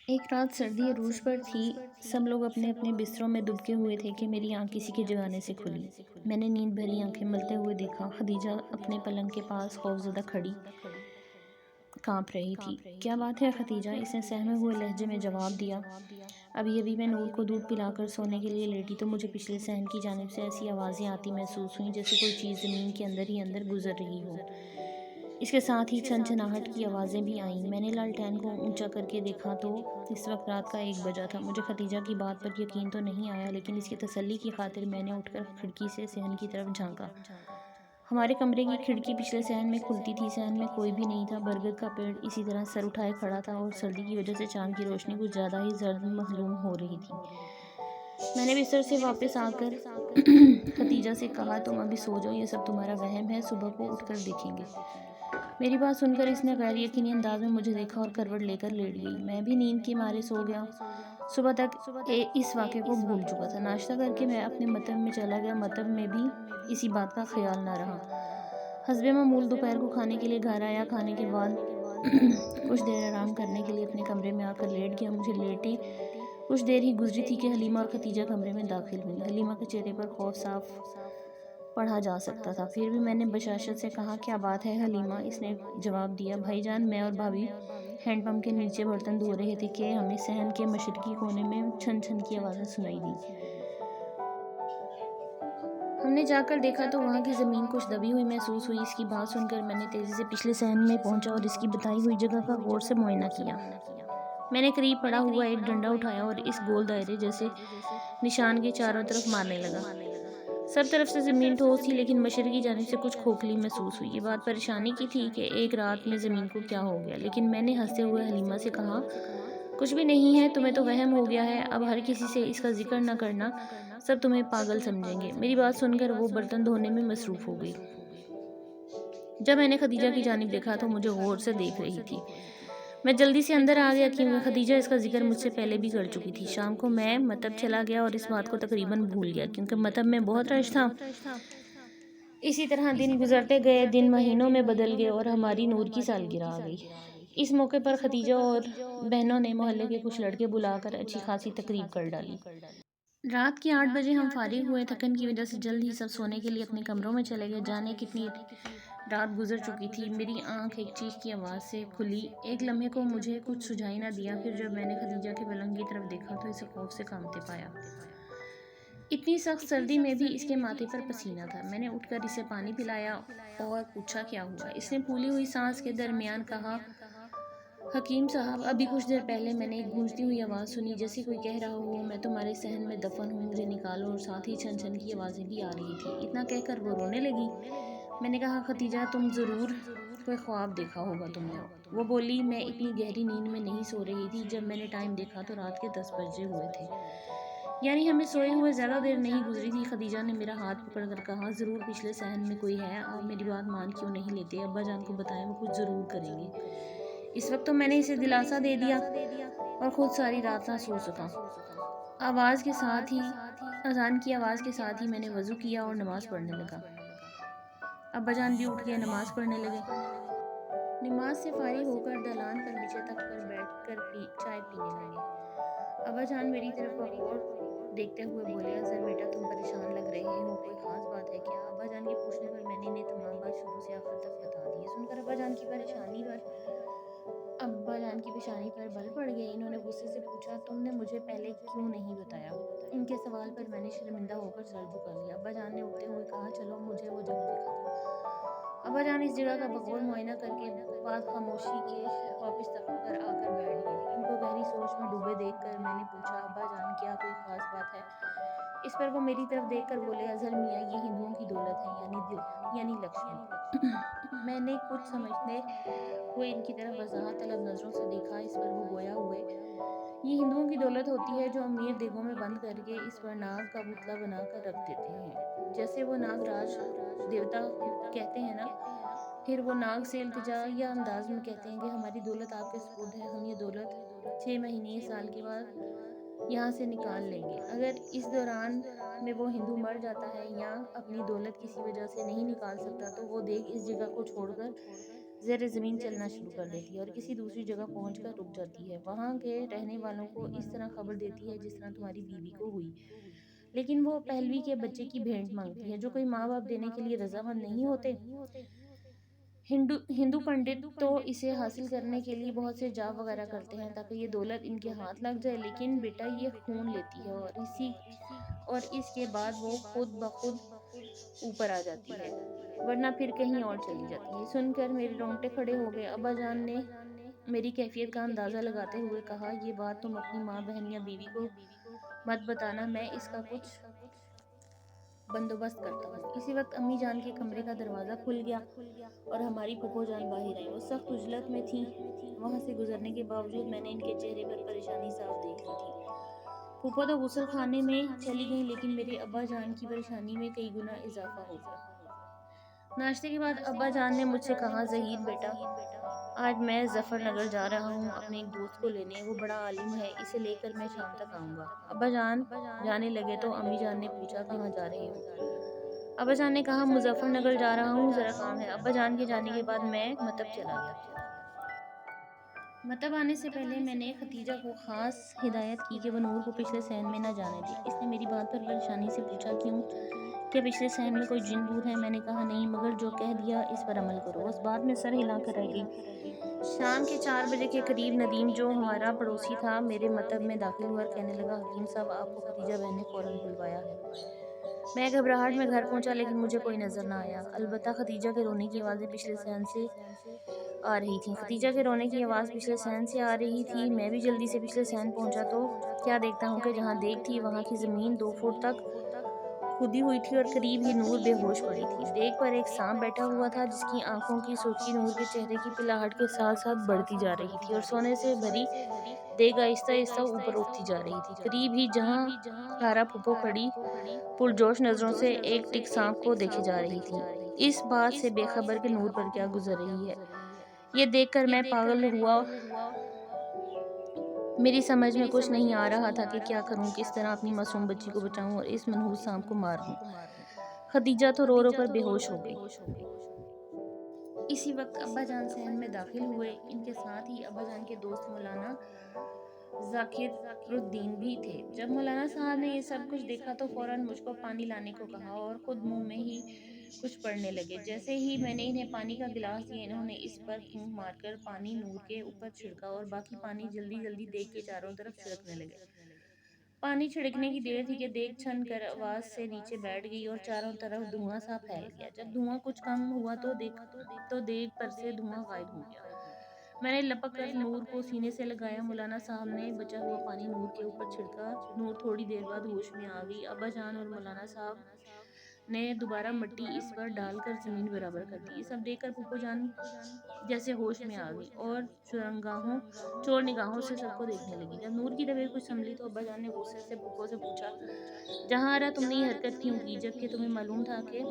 ایک رات سردی عروج پر تھی، سب لوگ اپنے اپنے بستروں میں دبکے ہوئے تھے کہ میری آنکھ کسی کے جگانے سے کھلی۔ میں نے نیند بھری آنکھیں ملتے ہوئے دیکھا، خدیجہ اپنے پلنگ کے پاس خوفزدہ کھڑی کانپ رہی تھی۔ کیا بات ہے خدیجہ؟ اس نے سہمے ہوئے لہجے میں جواب دیا۔ ابھی ابھی میں نور کو دودھ پلا کر سونے کے لیے لیٹی تو مجھے پچھلے صحن کی جانب سے ایسی آوازیں آتی محسوس ہوئیں جیسے کوئی چیز زمین کے اندر ہی اندر گزر رہی ہو۔ اس کے ساتھ ہی چھنچناہٹ کی آوازیں بھی آئیں۔ میں نے لالٹین کو اونچا کر کے دیکھا تو اس وقت رات کا 1 بجا تھا۔ مجھے خدیجہ کی بات پر یقین تو نہیں آیا، لیکن اس کی تسلی کی خاطر میں نے اٹھ کر کھڑکی سے صحن کی طرف جھانکا۔ ہمارے کمرے کی کھڑکی پچھلے صحن میں کھلتی تھی۔ صحن میں کوئی بھی نہیں تھا۔ برگد کا پیڑ اسی طرح سر اٹھائے کھڑا تھا اور سردی کی وجہ سے چاند کی روشنی کچھ زیادہ ہی زرد معلوم ہو رہی تھی۔ میں نے بستر سے واپس آ کر خدیجہ سے کہا، تم ابھی سو جاؤ، یہ سب تمہارا وہم ہے، صبح کو اٹھ کر دیکھیں گے۔ میری بات سن کر اس نے غیر یقینی انداز میں مجھے دیکھا اور کروٹ لے کر لیٹ گئی۔ میں بھی نیند کے مارے سو گیا۔ صبح تک اس واقعے کو بھول چکا تھا۔ ناشتہ کر کے میں اپنے مکتب میں چلا گیا۔ مکتب میں بھی اسی بات کا خیال نہ رہا۔ حسب معمول دوپہر کو کھانے کے لیے گھر آیا۔ کھانے کے بعد کچھ دیر آرام کرنے کے لیے اپنے کمرے میں آ کر لیٹ گیا۔ مجھے لیٹے کچھ دیر ہی گزری تھی کہ حلیمہ اور خدیجہ کمرے میں داخل ہوئی۔ حلیمہ کے چہرے پر خوف صاف پڑھا جا سکتا تھا۔ پھر بھی میں نے بشاشت سے کہا، کیا بات ہے حلیمہ؟ اس نے جواب دیا، بھائی جان، میں اور بھابھی ہینڈ پمپ کے نیچے برتن دھو رہے تھے کہ ہمیں صحن کے مشرقی کونے میں چھن چھن کی آوازیں سنائی دیں۔ ہم نے جا کر دیکھا تو وہاں کی زمین کچھ دبی ہوئی محسوس ہوئی۔ اس کی بات سن کر میں نے تیزی سے پچھلے صحن میں پہنچا اور اس کی بتائی ہوئی جگہ کا غور سے معائنہ کیا۔ میں نے قریب پڑا ہوا ایک ڈنڈا اٹھایا اور اس گول دائرے جیسے نشان کے چاروں طرف مارنے لگا۔ سب طرف سے زمین ٹھوس تھی، لیکن مشرقی جانب سے کچھ کھوکھلی محسوس ہوئی۔ یہ بات پریشانی کی تھی کہ ایک رات میں زمین کو کیا ہو گیا، لیکن میں نے ہنستے ہوئے حلیمہ سے کہا، کچھ بھی نہیں ہے، تمہیں تو وہم ہو گیا ہے، اب ہر کسی سے اس کا ذکر نہ کرنا، سب تمہیں پاگل سمجھیں گے۔ میری بات سن کر وہ برتن دھونے میں مصروف ہو گئی۔ جب میں نے خدیجہ کی جانب دیکھا تو مجھے غور سے دیکھ رہی تھی۔ میں جلدی سے اندر آ گیا کیونکہ خدیجہ اس کا ذکر مجھ سے پہلے بھی کر چکی تھی۔ شام کو میں مکتب چلا گیا اور اس بات کو تقریباً بھول گیا کیونکہ مکتب میں بہت رش تھا۔ اسی طرح دن گزرتے گئے، دن مہینوں میں بدل گئے اور ہماری نور کی سالگرہ آ گئی۔ اس موقع پر خدیجہ اور بہنوں نے محلے کے کچھ لڑکے بلا کر اچھی خاصی تقریب کر ڈالی۔ رات کے 8 بجے ہم فارغ ہوئے۔ تھکن کی وجہ سے جلد ہی سب سونے کے لیے اپنے کمروں میں چلے گئے۔ جانے کتنی رات گزر چکی تھی۔ میری آنکھ ایک چیخ کی آواز سے کھلی۔ ایک لمحے کو مجھے کچھ سجھائی نہ دیا۔ پھر جب میں نے خدیجہ کے پلنگ کی طرف دیکھا تو اسے خوف سے کانپتے پایا۔ اتنی سخت سردی میں بھی اس کے ماتھے پر پسینہ تھا۔ میں نے اٹھ کر اسے پانی پلایا اور پوچھا، کیا ہوا؟ اس نے پھولی ہوئی سانس کے درمیان کہا، حکیم صاحب، ابھی کچھ دیر پہلے میں نے ایک گونجتی ہوئی آواز سنی جیسے کوئی کہہ رہا ہو، میں تمہارے صحن میں دفن ہوں، مجھے نکالو، اور ساتھ ہی چھن چھن کی آوازیں بھی آ رہی تھیں۔ اتنا کہہ کر وہ رونے لگی۔ میں نے کہا، خدیجہ، تم ضرور کوئی خواب دیکھا ہوگا تم نے۔ وہ بولی، میں اتنی گہری نیند میں نہیں سو رہی تھی، جب میں نے ٹائم دیکھا تو رات کے 10 بجے ہوئے تھے، یعنی ہمیں سوئے ہوئے زیادہ دیر نہیں گزری تھی۔ خدیجہ نے میرا ہاتھ پکڑ کر کہا، ضرور پچھلے صحن میں کوئی ہے، آپ میری بات مان کیوں نہیں لیتے؟ ابا جان کو بتائیں، وہ کچھ ضرور کریں گے۔ اس وقت تو میں نے اسے دلاسا دے دیا اور خود ساری رات نہ سو سکا۔ اذان کی آواز کے ساتھ ہی میں نے وضو کیا اور نماز پڑھنے لگا۔ ابا جان بھی اٹھ کے نماز پڑھنے لگے۔ نماز سے فارغ ہو کر دالان پر نیچے تخت پر بیٹھ کر چائے پینے لگے۔ ابا جان میری طرف بغور دیکھتے ہوئے بولے، اظہر بیٹا، تم پریشان لگ رہے ہو، کوئی خاص بات ہے کیا؟ ابا جان کے پوچھنے پر میں نے انہیں تمام بات شروع سے آخر تک بتا دی۔ سن کر ابا جان کی پیشانی پر بل پڑ گئے۔ انہوں نے غصے سے پوچھا، تم نے مجھے پہلے کیوں نہیں بتایا؟ ان کے سوال پر میں نے شرمندہ ہو کر سر جھکا لیا۔ ابا جان نے اٹھتے ہوئے کہا، چلو مجھے وہ جگہ دکھا دو۔ ابا جان اس جگہ کا بغور معائنہ کر کے بعد خاموشی کے واپس تخت پر آ کر بیٹھ گئے۔ ان کو گہری سوچ میں ڈوبے دیکھ کر میں نے پوچھا، ابا جان، کیا کوئی خاص بات ہے؟ اس پر وہ میری طرف دیکھ کر بولے، اظہر میاں، یہ ہندوؤں کی دولت ہے، یعنی دل، یعنی لکشمی۔ میں نے کچھ سمجھتے ہوئے ان کی طرف وضاحت طلب نظروں سے دیکھا۔ اس پر وہ گویا ہوئے، یہ ہندوؤں کی دولت ہوتی ہے جو امیر دیگوں میں بند کر کے اس پر ناگ کا پتلا بنا کر رکھ دیتے ہیں، جیسے وہ ناگ راج دیوتا کہتے ہیں نا۔ پھر وہ ناگ سے التجا یا انداز میں کہتے ہیں کہ ہماری دولت آپ کے سپرد ہے، ہم یہ دولت 6 مہینے سال کے بعد یہاں سے نکال لیں گے۔ اگر اس دوران میں وہ ہندو مر جاتا ہے یا اپنی دولت کسی وجہ سے نہیں نکال سکتا تو وہ دیگ اس جگہ کو چھوڑ کر زیر زمین چلنا شروع کر دیتی ہے اور کسی دوسری جگہ پہنچ کر رک جاتی ہے، وہاں کے رہنے والوں کو اس طرح خبر دیتی ہے جس طرح تمہاری بیوی کو ہوئی، لیکن وہ پہلوی کے بچے کی بھیٹ مانگتی ہے جو کوئی ماں باپ دینے کے لیے رضامند نہیں ہوتے۔ ہندو پنڈت تو اسے حاصل کرنے کے لیے بہت سے جاپ وغیرہ کرتے ہیں تاکہ یہ دولت ان کے ہاتھ لگ جائے، لیکن بیٹا یہ خون لیتی ہے اور اس کے بعد وہ خود بخود اوپر آ جاتی ہے، ورنہ پھر کہیں اور چلی جاتی ہے۔ سن کر میرے رونگٹے کھڑے ہو گئے۔ ابا جان نے میری کیفیت کا اندازہ لگاتے ہوئے کہا، یہ بات تم اپنی ماں، بہن یا بیوی کو مت بتانا، میں اس کا کچھ بندوبست کرتا ہوں۔ اسی وقت امی جان کے کمرے کا دروازہ کھل گیا اور ہماری پھپھو جان باہر آئیں۔ وہ سخت عجلت میں تھیں، وہاں سے گزرنے کے باوجود میں نے ان کے چہرے پر پریشانی صاف دیکھ لی تھی۔ پھپھو تو غسل خانے میں چلی گئیں، لیکن میرے ابا جان کی پریشانی میں کئی گنا اضافہ ہو گیا۔ ناشتے کے بعد ابا جان نے مجھ سے کہا، زہید بیٹا، آج میں ظفر نگر جا رہا ہوں اپنے ایک دوست کو لینے، وہ بڑا عالم ہے، اسے لے کر میں شام تک آؤں گا۔ ابا جان جانے لگے تو امی جان نے پوچھا، کہاں جا رہے ہو؟ ابا جان نے کہا، مظفر نگر جا رہا ہوں، ذرا کام ہے۔ ابا جان کے جانے کے بعد میں مطب چلا گیا۔ مطب آنے سے پہلے میں نے ختیجہ کو خاص ہدایت کی کہ وہ نور کو پچھلے صحن میں نہ جانے دے۔ اس نے میری بات پر پریشانی سے پوچھا، کیوں؟ کیا پچھلے صحن میں کوئی جن بھوت ہے؟ میں نے کہا، نہیں، مگر جو کہہ دیا اس پر عمل کرو۔ اس بات میں سر ہلا کر رہ گئی۔ شام کے 4 بجے کے قریب ندیم، جو ہمارا پڑوسی تھا، میرے مطب میں داخل ہوا اور کہنے لگا، حکیم صاحب، آپ کو ختیجہ بہن نے فوراً بلوایا ہے۔ میں گھبراہٹ میں گھر پہنچا، لیکن مجھے کوئی نظر نہ آیا، البتہ ختیجہ کے رونے کی آوازیں پچھلے صحن سے آ رہی تھیں۔ ختیجہ کے رونے کی آواز پچھلے صحن سے آ رہی تھی۔ میں بھی جلدی سے پچھلے صحن پہنچا تو کیا دیکھتا ہوں کہ جہاں دیگ تھی وہاں کی زمین 2 فٹ تک کھدی ہوئی تھی اور قریب ہی نور بے ہوش پڑی تھی۔ دیگ پر ایک سانپ بیٹھا ہوا تھا جس کی آنکھوں کی سرخی نور کے چہرے کی پلاہٹ کے ساتھ ساتھ بڑھتی جا رہی تھی اور سونے سے بھری دیگ آہستہ آہستہ اوپر اٹھتی جا رہی تھی۔ قریب ہی جہاں کلارا پھپھو کھڑی پرجوش نظروں سے ایک ٹک سانپ کو دیکھے جا رہی تھی، اس بات سے بے خبر کہ نور پر کیا گزر رہی ہے۔ یہ دیکھ کر میں پاگل ہوا۔ میری سمجھ میں کچھ نہیں آ رہا تھا کہ کیا کروں، کس طرح اپنی معصوم بچی کو بچاؤں اور اس منحوس سانپ کو مار دوں۔ ختیجہ تو رو رو کر بے ہوش ہو گئی۔ اسی وقت ابا جان صحن میں داخل ہوئے، ان کے ساتھ ہی ابا جان کے دوست مولانا ذاکر الدین بھی تھے۔ جب مولانا صاحب نے یہ سب کچھ دیکھا تو فوراً مجھ کو پانی لانے کو کہا اور خود منہ میں ہی کچھ پڑھنے لگے۔ جیسے ہی میں نے انہیں پانی کا گلاس دیا، انہوں نے اس پر پھونک مار کر پانی نور کے اوپر چھڑکا اور باقی پانی جلدی جلدی دیگ کے چاروں طرف چھڑکنے لگے۔ پانی چھڑکنے کی دیر تھی کہ دیگ چھن کر آواز سے نیچے بیٹھ گئی اور چاروں طرف دھواں سا پھیل گیا۔ جب دھواں کچھ کم ہوا تو دیگ پر سے دھواں غائب ہو گیا۔ میں نے لپک کر نور کو سینے سے لگایا۔ مولانا صاحب نے بچا ہوا پانی نور کے اوپر چھڑکا۔ نور تھوڑی دیر بعد ہوش میں آ گئی۔ ابا جان اور مولانا صاحب نے دوبارہ مٹی اس پر ڈال کر زمین برابر کر دی۔ یہ سب دیکھ کر پھپھو جان جیسے ہوش میں آ گئی اور چور نگاہوں سے سب کو دیکھنے لگی۔ جب نور کی طبیعت کچھ سنبھلی تو ابا جان نے غصے سے پھپھو سے پوچھا، جہاں آرا تم نے یہ حرکت کیوں کی جبکہ تمہیں معلوم تھا کہ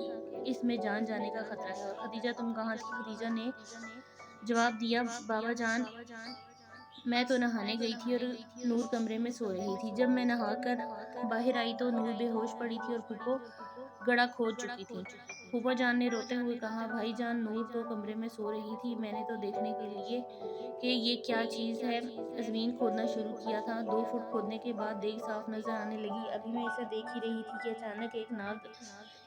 اس میں جان جانے کا خطرہ ہے؟ اور ختیجہ تم کہاں تھی؟ ختیجہ نے جواب دیا، بابا جان، میں تو نہانے گئی تھی اور نور کمرے میں سو رہی تھی۔ جب میں نہا کر باہر آئی تو نور بے ہوش پڑی تھی اور پھپھو گڑا کھود چکی تھی۔ پھپھو جان نے روتے ہوئے کہا، بھائی جان، نور تو کمرے میں سو رہی تھی، میں نے تو دیکھنے کے لیے کہ یہ کیا چیز ہے زمین کھودنا شروع کیا تھا۔ 2 فٹ کھودنے کے بعد دیگ صاف نظر آنے لگی۔ ابھی میں اسے دیکھ ہی رہی تھی کہ اچانک ایک ناگ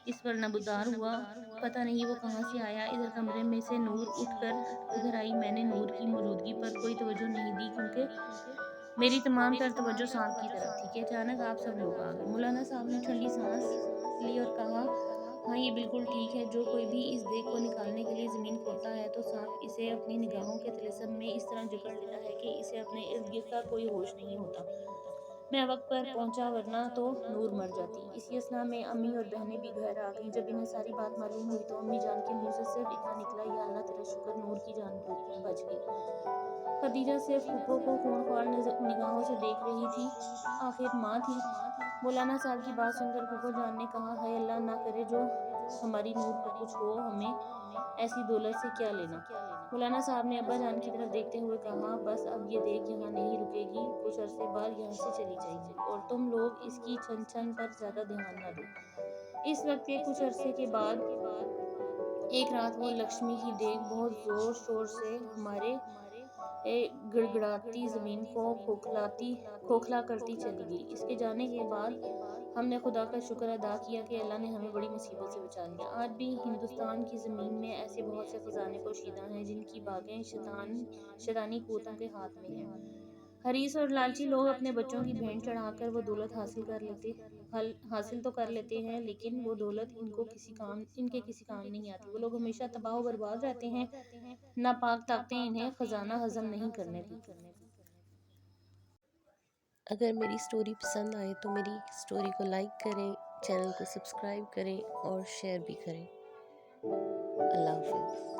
اس پر نمودار ہوا۔ پتہ نہیں وہ کہاں سے آیا۔ ادھر کمرے میں سے نور اٹھ کر ادھر آئی۔ میں نے نور کی موجودگی پر کوئی توجہ نہیں دی کیونکہ میری تمام تر توجہ سانپ کی طرف تھی کہ اچانک آپ سب لوگ آ گئے۔ مولانا صاحب نے ٹھنڈی سانس لی اور کہا، ہاں، یہ بالکل ٹھیک ہے۔ جو کوئی بھی اس دیگ کو نکالنے کے لیے زمین کھودتا ہے تو سانپ اسے اپنی نگاہوں کے طلسم میں اس طرح جکڑ لیتا ہے کہ اسے اپنے ارد گرد کا کوئی ہوش نہیں ہوتا۔ میں وقت پر پہنچا ورنہ تو نور مر جاتی۔ اسی اثنا میں امی اور بہنیں بھی گھر آ گئیں۔ جب انہیں ساری بات معلوم ہوئی تو امی جان کے منہ سے صرف اتنا نکلا، یا اللہ تیرا شکر، نور کی جان بچ گئی۔ ختیجہ صرف پھپھو کو خونخوار نگاہوں سے دیکھ رہی تھی، آخر ماں تھی۔ مولانا صاحب کی بات سن کر پھپھو جان نے کہا، ہائے اللہ، نہ کرے جو ہماری نور کو کچھ ہو، ہمیں ایسی دولت سے کیا لینا۔ مولانا صاحب نے ابا جان کی طرف دیکھتے ہوئے کہا، بس اب یہ دیگ یہاں نہیں رکے گی، کچھ عرصے بعد یہاں سے چلی جائے گی اور تم لوگ اس کی چھن چھن پر زیادہ دھیان نہ دو۔ اس وقت کے کچھ عرصے کے بعد ایک رات وہ لکشمی کی دیگ بہت زور شور سے ہمارے گڑگڑاتی زمین کو کھوکھلا کرتی چلی گئی۔ اس کے جانے کے بعد ہم نے خدا کا شکر ادا کیا کہ اللہ نے ہمیں بڑی مصیبت سے بچا لیا۔ آج بھی ہندوستان کی زمین میں ایسے بہت سے خزانے پوشیدہ ہیں جن کی باغیں شیطانی قوتوں کے ہاتھ میں ہیں۔ حریص اور لالچی لوگ اپنے بچوں کی بھینٹ چڑھا کر وہ دولت حاصل تو کر لیتے ہیں، لیکن وہ دولت ان کے کسی کام نہیں آتی۔ وہ لوگ ہمیشہ تباہ و برباد رہتے ہیں۔ ناپاک طاقتیں انہیں خزانہ ہضم نہیں کرنے دیتی۔ اگر میری سٹوری پسند آئے تو میری سٹوری کو لائک کریں، چینل کو سبسکرائب کریں اور شیئر بھی کریں۔ اللہ حافظ۔